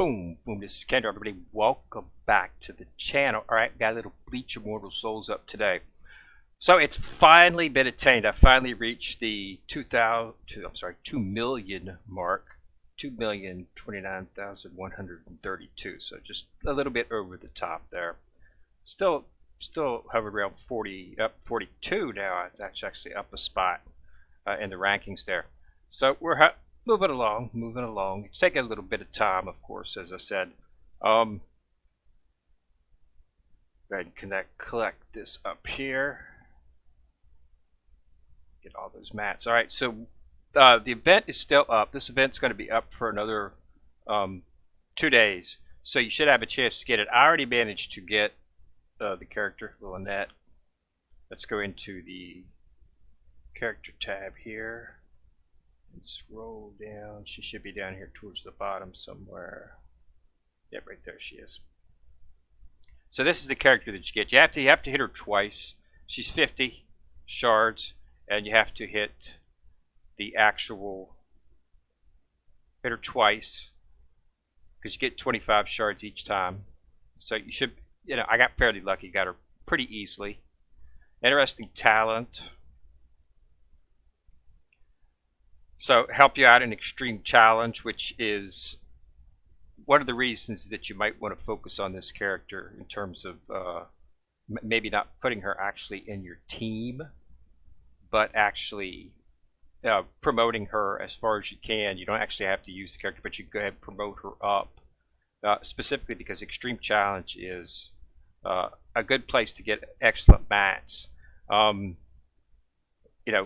Boom, boom. This is Kendra. Everybody, welcome back to the channel. All right, got a little Bleach Immortal Souls up today. So it's finally been attained. I finally reached the 2 million mark, 2,029,132. So just a little bit over the top there. Still hovered around 40, up 42 now. That's actually up a spot in the rankings there. So we're moving along. It's taking a little bit of time, of course, as I said. Go ahead and collect this up here. Get all those mats. All right, so the event is still up. This event's going to be up for another 2 days, so you should have a chance to get it. I already managed to get the character, Lynette. Let's go into the character tab here and scroll down. She should be down here towards the bottom somewhere. Yep, right there she is. So this is the character that you get. You have to hit her twice. She's 50 shards, and you have to hit the actual hit her twice because you get 25 shards each time. So you should, I got fairly lucky, got her pretty easily. Interesting talent. So help you out in extreme challenge, which is one of the reasons that you might want to focus on this character in terms of maybe not putting her actually in your team, but actually promoting her as far as you can. You don't actually have to use the character, but you go ahead and promote her up, specifically because extreme challenge is a good place to get excellent mats.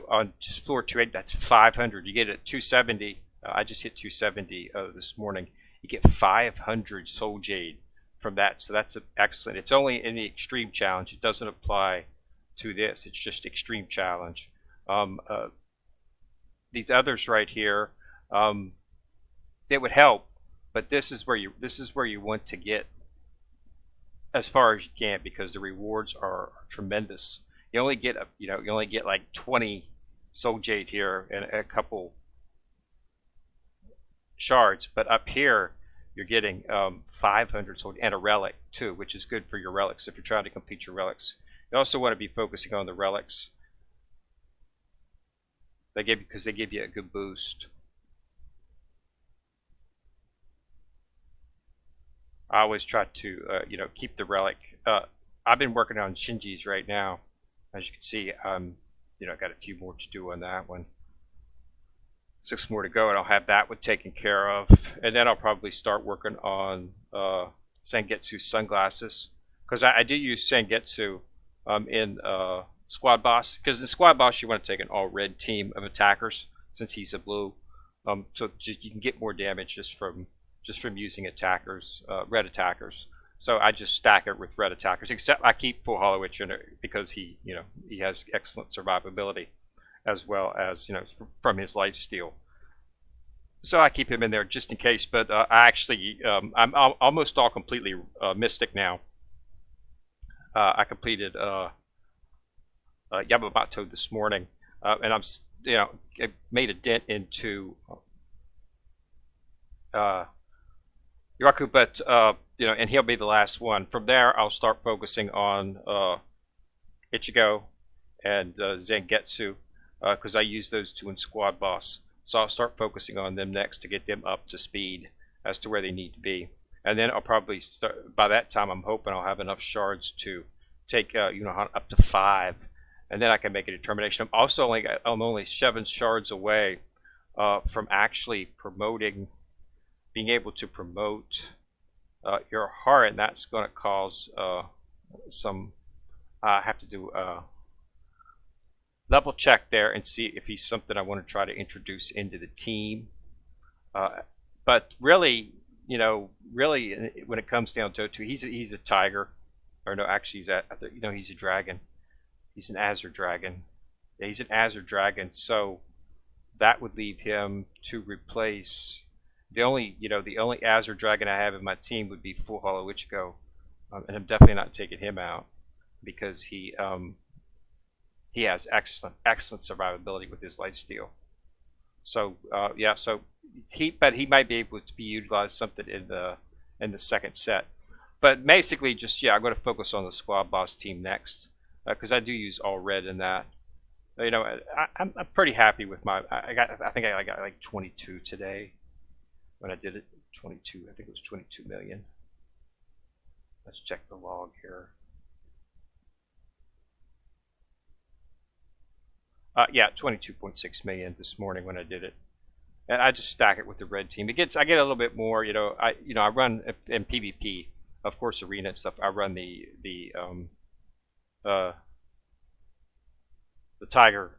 On floor 280, that's 500. You get it at 270. I just hit 270 this morning. You get 500 soul jade from that, so that's excellent. It's only in the extreme challenge. It doesn't apply to this. It's just extreme challenge. These others right here, it would help, but this is where you want to get as far as you can, because the rewards are tremendous. You only get like 20 soul jade here and a couple shards, but up here you're getting 500 soul and a relic too, which is good for your relics if you're trying to complete your relics. You also want to be focusing on the relics. Because they give you a good boost. I always try to keep the relic. I've been working on Shinji's right now. As you can see, I got a few more to do on that one. 6 more to go, and I'll have that one taken care of. And then I'll probably start working on Sangetsu sunglasses, because I do use Sangetsu in Squad Boss, because in the Squad Boss you want to take an all red team of attackers since he's a blue, so you can get more damage just from using attackers, red attackers. So I just stack it with red attackers, except I keep Full Hollow Witch in it because he has excellent survivability, as well as from his lifesteal. So I keep him in there just in case. But I actually I'm almost all completely Mystic now. I completed Yamamoto this morning, and I'm I made a dent into Yaku, but and he'll be the last one. From there, I'll start focusing on Ichigo and Zangetsu, because I use those two in Squad Boss. So I'll start focusing on them next to get them up to speed as to where they need to be. And then I'll probably start, by that time I'm hoping I'll have enough shards to take up to 5, and then I can make a determination. I'm only 7 shards away from actually being able to promote your heart, and that's going to cause some. I have to do a level check there and see if he's something I want to try to introduce into the team. But really, when it comes down to it, he's a tiger, or no, actually he's a dragon. He's an Azure dragon. Yeah, he's an Azure dragon. So that would leave him to replace the only Azure dragon I have in my team would be Full Hollow Ichigo, and I'm definitely not taking him out because he has excellent survivability with his lifesteal. So yeah, so he might be able to be utilized something in the in the second set. But basically, just yeah, I'm going to focus on the squad boss team next because I do use all red in that. You know, I'm pretty happy with my. I think I got like 22 today when I did it. 22. I think it was 22 million. Let's check the log here. Yeah, 22.6 million this morning when I did it, and I just stack it with the red team. I get a little bit more. I run in PvP, of course, arena and stuff. I run uh, the Tiger,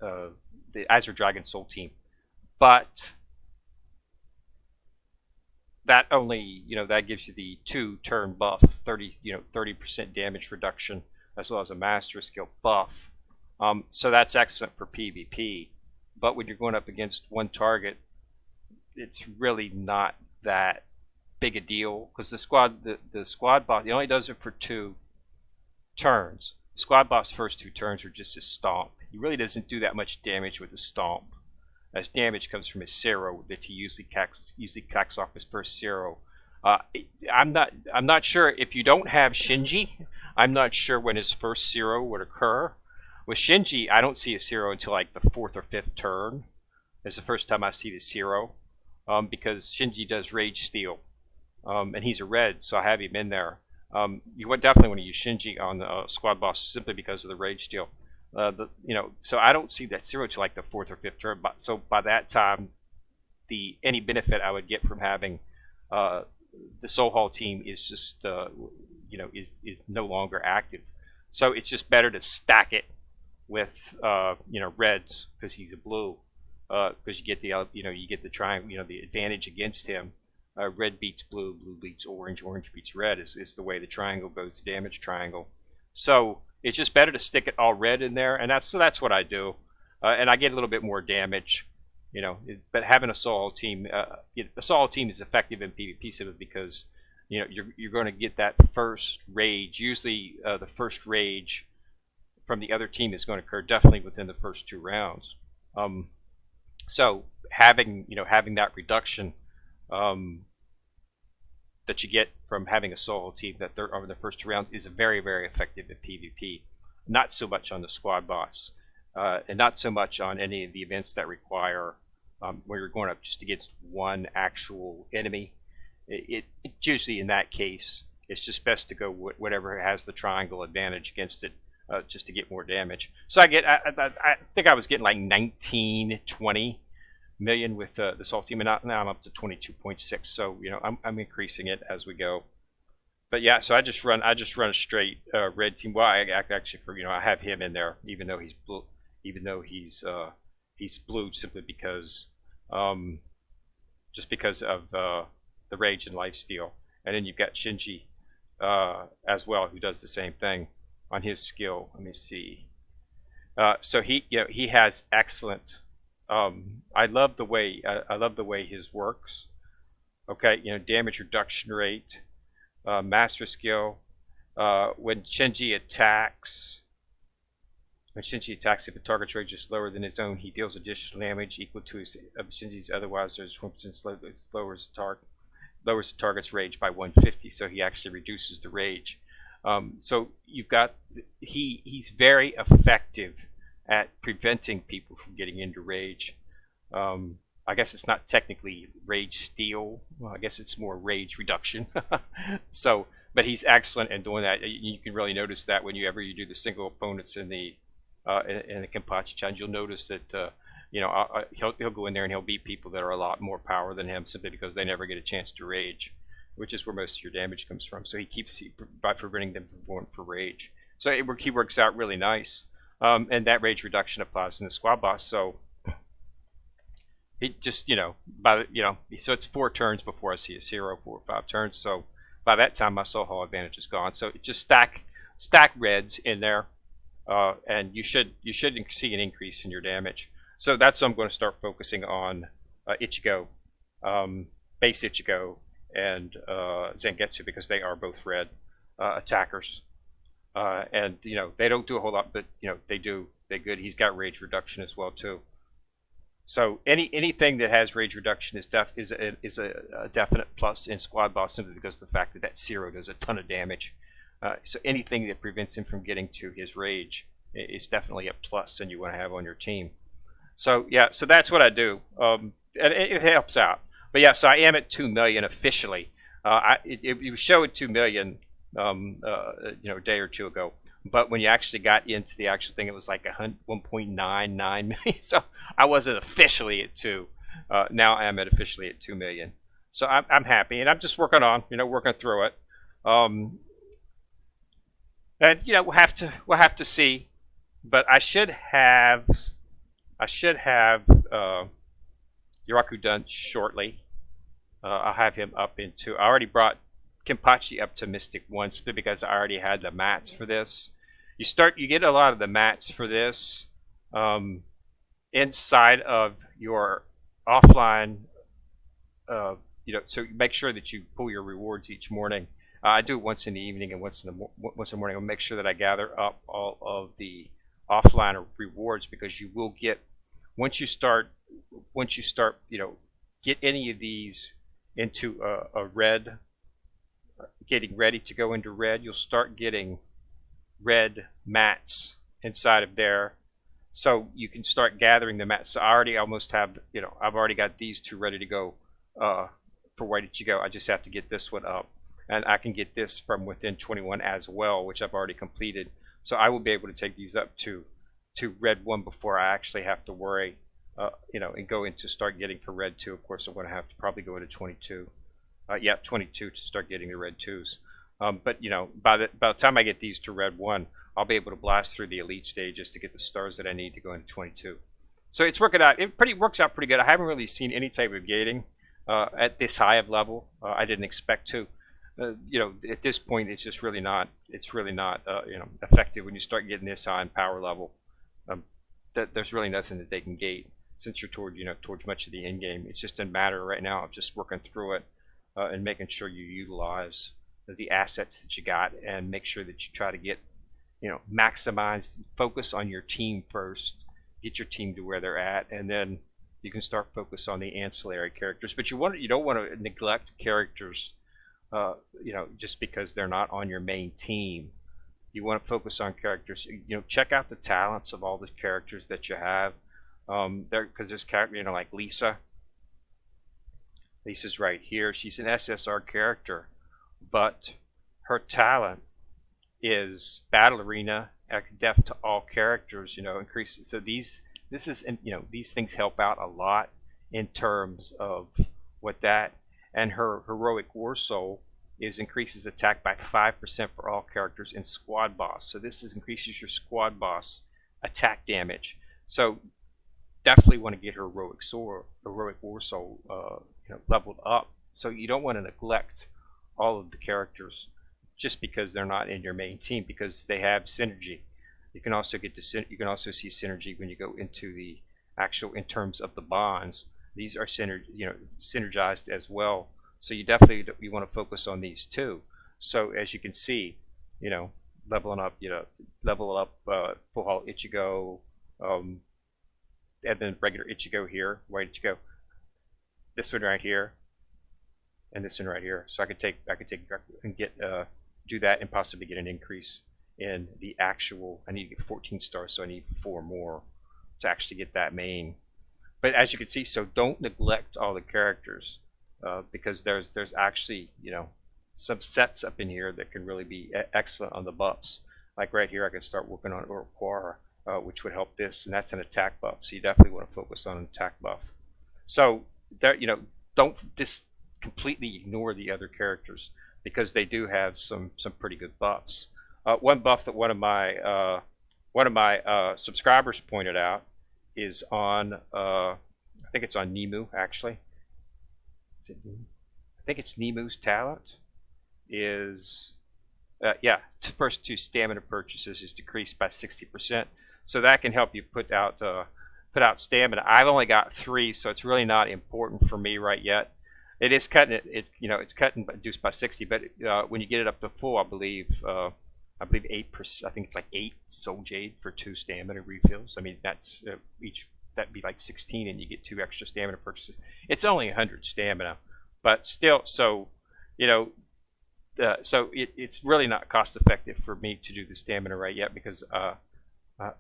the Azure Dragon Soul team, but that only that gives you the 2-turn buff, 30% damage reduction, as well as a master skill buff. So that's excellent for PvP, but when you're going up against one target, it's really not that big a deal because the squad boss, it only does it for 2 turns. The squad boss first 2 turns are just his stomp. He really doesn't do that much damage with the stomp. As damage comes from his zero that he usually cacks off his first zero. I'm not sure if you don't have Shinji. I'm not sure when his first zero would occur. With Shinji, I don't see a zero until like the 4th or 5th turn. It's the first time I see the zero, because Shinji does Rage Steal, and he's a red, so I have him in there. You would definitely want to use Shinji on the squad boss simply because of the Rage Steal. So I don't see that zero to like the 4th or 5th turn. But so by that time, any benefit I would get from having the Soul Hall team is just is no longer active. So it's just better to stack it with reds because he's a blue, because you get the triangle, the advantage against him. Red beats blue, blue beats orange, orange beats red is the way the triangle goes, the damage triangle. So it's just better to stick it all red in there, and that's what I do, and I get a little bit more damage, But having a Soul Hall team, the Soul Hall team is effective in PvP simply because you're going to get that first rage. Usually, the first rage from the other team is going to occur definitely within the first 2 rounds. So having that reduction that you get from having a Soul Hall team that they're over the first 2 rounds is very, very effective in PvP. Not so much on the squad boss, and not so much on any of the events that require where you're going up just against one actual enemy. It usually in that case, it's just best to go whatever has the triangle advantage against it, just to get more damage. So I think I was getting like 19, 20 million with the Soul team, and now I'm up to 22.6. So I'm increasing it as we go. But yeah, so I just run a straight red team. Well, I actually I have him in there, even though he's blue, he's blue simply because just because of the rage and lifesteal. And then you've got Shinji as well, who does the same thing on his skill. Let me see. So he has excellent. I love the way his works. Okay, damage reduction rate, master skill. When Shinji attacks, if the target's rage is lower than his own, he deals additional damage equal to Shinji's. Otherwise, there's 20% lowers the target's rage by 150. So he actually reduces the rage. So you've got he's very effective at preventing people from getting into rage. I guess it's not technically rage steal. Well, I guess it's more rage reduction. So, but he's excellent in doing that. You can really notice that whenever you do the single opponents in the Kenpachi challenge, you'll notice that he'll go in there and he'll beat people that are a lot more power than him simply because they never get a chance to rage, which is where most of your damage comes from. So he keeps by preventing them from going for rage. So he works out really nice, and that rage reduction applies in the squad boss. So it just so it's 4 turns before I see a 0, 4 or 5 turns. So by that time my Soul Hall advantage is gone. So just stack reds in there, and you should see an increase in your damage. So that's what I'm going to start focusing on. Ichigo, base Ichigo, and Zangetsu, because they are both red attackers, and they don't do a whole lot, but they're good. He's got rage reduction as well too. So anything that has rage reduction is a definite plus in squad boss, simply because of the fact that zero does a ton of damage. So anything that prevents him from getting to his rage is definitely a plus, and you want to have on your team. So yeah, so that's what I do, and it helps out. But yeah, so I am at 2 million officially. It was showing 2 million, a day or two ago. But when you actually got into the actual thing, it was like 1.99 million. So I wasn't officially at two. Now I am officially at 2 million. So I'm happy, and I'm just working on, working through it. Um, and we'll have to see. But I should have Yuraku done shortly. I'll have him up into. I already brought Kenpachi up to Mystic 1 simply because I already had the mats for this. You get a lot of the mats for this inside of your offline. So make sure that you pull your rewards each morning. I do it once in the evening and once in the morning. I'll make sure that I gather up all of the offline rewards, because you will get, once you start, get any of these into a red, getting ready to go into red, you'll start getting red mats inside of there. So you can start gathering the mats. So I already almost have, I've already got these two ready to go for Why Did You Go. I just have to get this one up. And I can get this from within 21 as well, which I've already completed. So I will be able to take these up to red 1 before I actually have to worry, and go into start getting for red 2. Of course, I'm going to have to probably go into 22. 22 to start getting the red 2s. But by the time I get these to red 1, I'll be able to blast through the elite stages to get the stars that I need to go into 22. So it's working out. It works out pretty good. I haven't really seen any type of gating at this high of level. I didn't expect to. At this point, it's just really not. It's really not, effective when you start getting this high in power level. There's really nothing that they can gate, since you're towards much of the end game. It's just a matter right now of just working through it and making sure you utilize the assets that you got, and make sure that you try to get, maximize, focus on your team first, get your team to where they're at, and then you can start focus on the ancillary characters. But you don't want to neglect characters. Just because they're not on your main team. You want to focus on characters. Check out the talents of all the characters that you have. Because there's characters, like Lisa. Lisa's right here. She's an SSR character, but her talent is Battle Arena, deaf to all characters. Increase. So these things help out a lot in terms of what that. And her heroic war soul increases attack by 5% for all characters in squad boss. So this increases your squad boss attack damage. So definitely want to get her heroic war soul leveled up. So you don't want to neglect all of the characters just because they're not in your main team, because they have synergy. You can also see synergy when you go into the actual, in terms of the bonds. These are synergized as well. So you want to focus on these too. So as you can see, leveling up, Full Haul Ichigo, and then regular Ichigo here. Why did you go? This one right here, and this one right here. So I could take and get do that, and possibly get an increase in the actual. I need to get 14 stars, so I need 4 more to actually get that main. But as you can see, so don't neglect all the characters, because there's actually, some sets up in here that can really be excellent on the buffs. Like right here, I could start working on Oroquara, which would help this, and that's an attack buff. So you definitely want to focus on an attack buff. So there, don't just completely ignore the other characters, because they do have some pretty good buffs. One buff that one of my subscribers pointed out is on, I think it's on Nemu, actually. I think it's Nemu's talent is, first 2 stamina purchases is decreased by 60%. So that can help you put out stamina. I've only got 3, so it's really not important for me right yet. It is cutting it's cutting reduced by 60, but when you get it up to full, I believe 8%. I think it's like 8 soul jade for 2 stamina refills. I mean, that's each that'd be like 16, and you get 2 extra stamina purchases. It's only 100 stamina, but still, so you know, so it's really not cost effective for me to do the stamina right yet, because I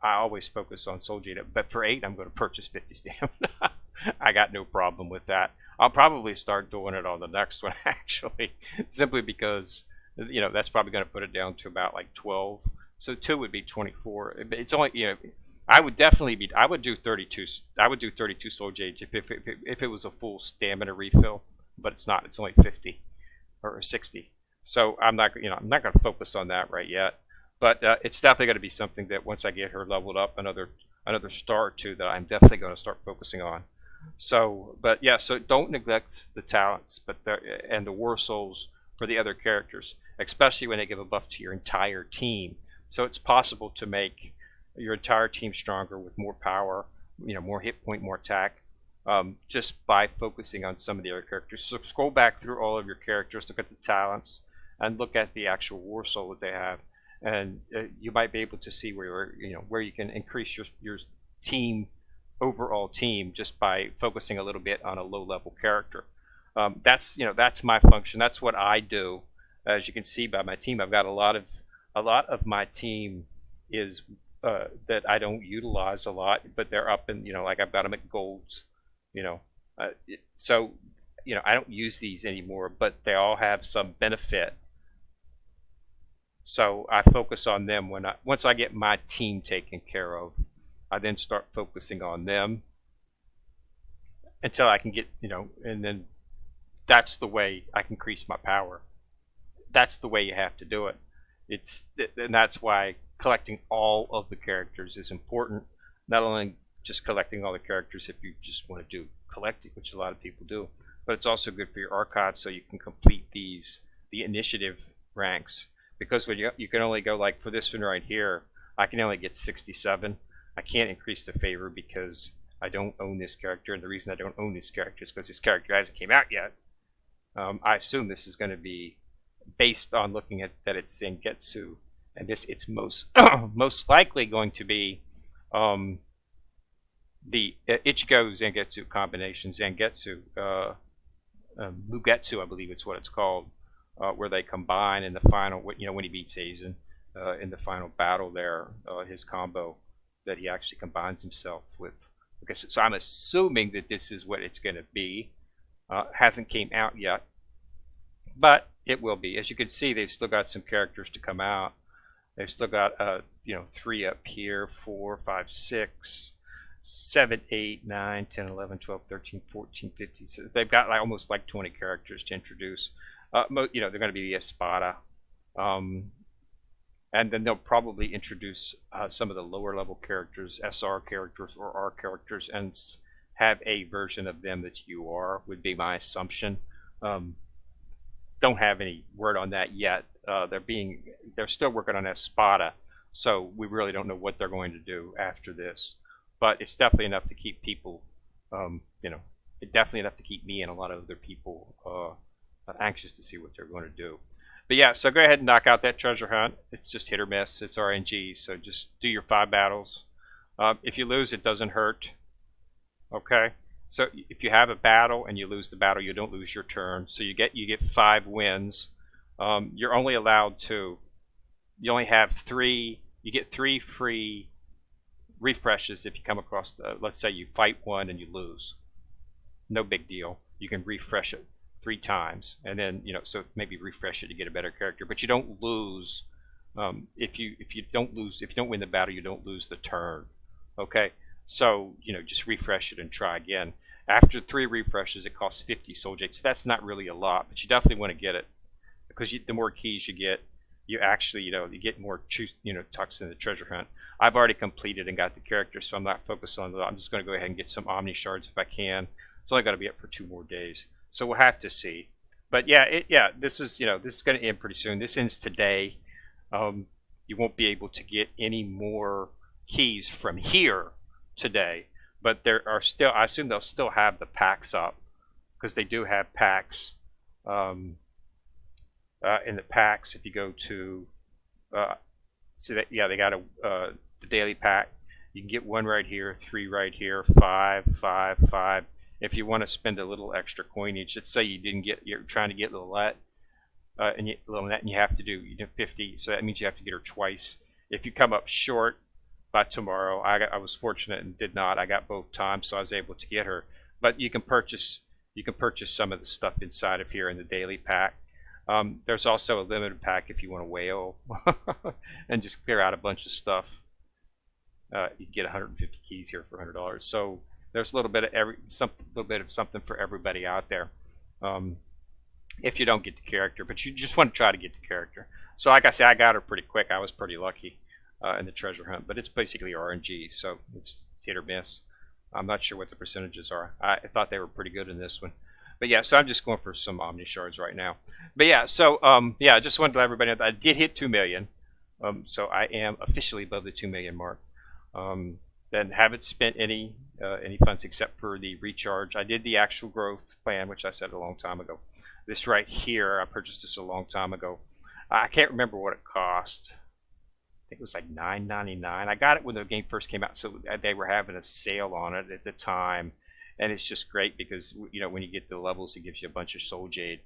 always focus on soul gem. But for 8, I'm going to purchase 50 stamina. I got no problem with that. I'll probably start doing it on the next one actually, simply because that's probably going to put it down to about like 12. So 2 would be 24. It's only I would definitely be. I would do 32. I would do 32 soul gauge if it was a full stamina refill, but it's not. It's only 50 or 60. So I'm not going to focus on that right yet. But it's definitely going to be something that once I get her leveled up another star or 2, that I'm definitely going to start focusing on. So, but yeah, so don't neglect the talents, and the war souls for the other characters, especially when they give a buff to your entire team. So it's possible to make your entire team stronger with more power, more hit point, more attack, just by focusing on some of the other characters. So scroll back through all of your characters, look at the talents, and look at the actual war soul that they have, and you might be able to see where you can increase your team, overall team, just by focusing a little bit on a low level character. That's my function. That's what I do. As you can see by my team, I've got a lot of my team is that I don't utilize a lot, but they're up in like I've got them at golds, so I don't use these anymore, but they all have some benefit. So I focus on them once I get my team taken care of. I then start focusing on them until I can get, and then that's the way I can increase my power. That's the way you have to do it. And that's why collecting all of the characters is important. Not only just collecting all the characters if you just want to do collecting, which a lot of people do, but it's also good for your archive, so you can complete the initiative ranks. Because when you can only go, like for this one right here, I can only get 67. I can't increase the favor because I don't own this character, and the reason I don't own this character is because this character hasn't came out yet. I assume this is going to be based on looking at that it's Zangetsu, and it's most most likely going to be the Ichigo Zangetsu combination, Zangetsu Mugetsu, I believe it's what it's called, where they combine in the final, when he beats Aizen in the final battle there, his combo that he actually combines himself with. Okay, so I'm assuming that this is what it's going to be. Hasn't came out yet, but it will be. As you can see, they've still got some characters to come out. They've still got 3 up here, 4, 5, 6, 7, 8, 9, 10, 11, 12, 13, 14, 15. So they've got almost like 20 characters to introduce. They're going to be the Espada. And then they'll probably introduce some of the lower level characters, SR characters or R characters, and have a version of them that you are, would be my assumption. Don't have any word on that yet. They're still working on Espada, so we really don't know what they're going to do after this. But it's definitely enough to keep people, definitely enough to keep me and a lot of other people anxious to see what they're going to do. But yeah, so go ahead and knock out that treasure hunt. It's just hit or miss. It's RNG, so just do your 5 battles. If you lose, it doesn't hurt. Okay, so if you have a battle and you lose the battle, you don't lose your turn. So you get 5 wins. You're only allowed to. You only have 3. You get 3 free refreshes if you come across. Let's say you fight one and you lose. No big deal. You can refresh it 3 times, and then so maybe refresh it to get a better character. But you don't lose if you don't win the battle, you don't lose the turn. Okay, so just refresh it and try again. After 3 refreshes, it costs 50 soul jades. So that's not really a lot, but you definitely want to get it, because the more keys you get, you actually you get more tucks in the treasure hunt. I've already completed and got the character, so I'm not focused on that. I'm just going to go ahead and get some Omni shards if I can. It's only got to be up for 2 more days. So we'll have to see. But yeah, this is this is going to end pretty soon. This ends today. You won't be able to get any more keys from here today. But there are still, I assume they'll still have the packs up, because they do have packs. In the packs, if you go to, see that, yeah, they got the daily pack, You can get 1 right here, 3 right here, 5, 5, 5. If you want to spend a little extra coinage, let's say you're trying to get Lilette, and you have to do 50, so that means you have to get her twice. If you come up short by tomorrow, I was fortunate and did not. I got both times, so I was able to get her. But you can purchase some of the stuff inside of here in the daily pack. There's also a limited pack if you want to whale and just clear out a bunch of stuff. You can get 150 keys here for $100. So there's a little bit of something for everybody out there. If you don't get the character, but you just want to try to get the character. So like I said, I got her pretty quick. I was pretty lucky in the treasure hunt, but it's basically RNG, so it's hit or miss. I'm not sure what the percentages are. I thought they were pretty good in this one. But yeah, so I'm just going for some Omni Shards right now. But yeah, so yeah, I just wanted to let everybody know that I did hit 2 million. So I am officially above the 2 million mark. Then haven't spent any funds except for the recharge. I did the actual growth plan, which I said a long time ago. This right here, I purchased this a long time ago. I can't remember what it cost. I think it was like $9.99. I got it when the game first came out, so they were having a sale on it at the time. And it's just great because, you know, when you get the levels, it gives you a bunch of Soul Jade.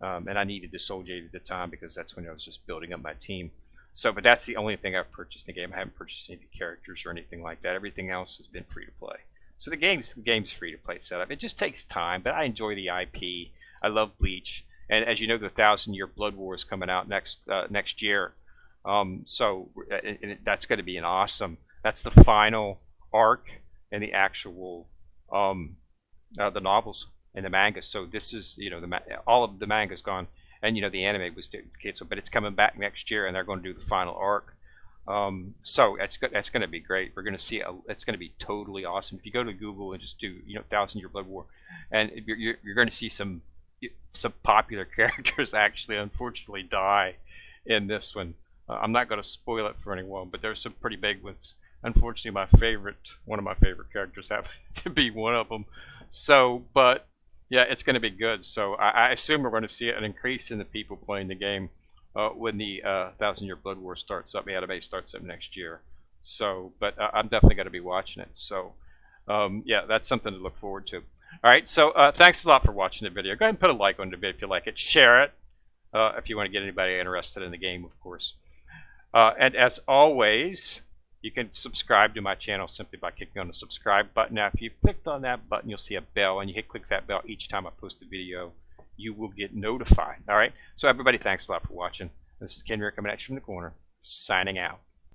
And I needed the Soul Jade at the time because that's when I was just building up my team. So, but that's the only thing I've purchased in the game. I haven't purchased any characters or anything like that. Everything else has been free to play. So the game's free to play setup. It just takes time, but I enjoy the IP. I love Bleach, and as you know, the 1,000-year Blood War is coming out next year. So that's going to be an awesome. That's the final arc in the actual the novels and the manga. So this is, you know, all of the manga's gone. And you know the anime was canceled, but it's coming back next year, and they're going to do the final arc. So that's going to be great. We're going to see it's going to be totally awesome. If you go to Google and just do 1,000-year Blood War, and you're going to see some popular characters actually unfortunately die in this one. I'm not going to spoil it for anyone, but there's some pretty big ones. Unfortunately, one of my favorite characters happened to be one of them. So, but. Yeah, it's going to be good. So I assume we're going to see an increase in the people playing the game when the 1,000-year Blood War starts up. The anime starts up next year. So, but I'm definitely going to be watching it. So, yeah, that's something to look forward to. All right, so thanks a lot for watching the video. Go ahead and put a like on the video if you like it. Share it if you want to get anybody interested in the game, of course. And as always, you can subscribe to my channel simply by clicking on the subscribe button. Now, if you clicked on that button, you'll see a bell, and you click that bell each time I post a video. You will get notified. All right? So, everybody, thanks a lot for watching. This is Ken Rick coming at you from the corner, signing out.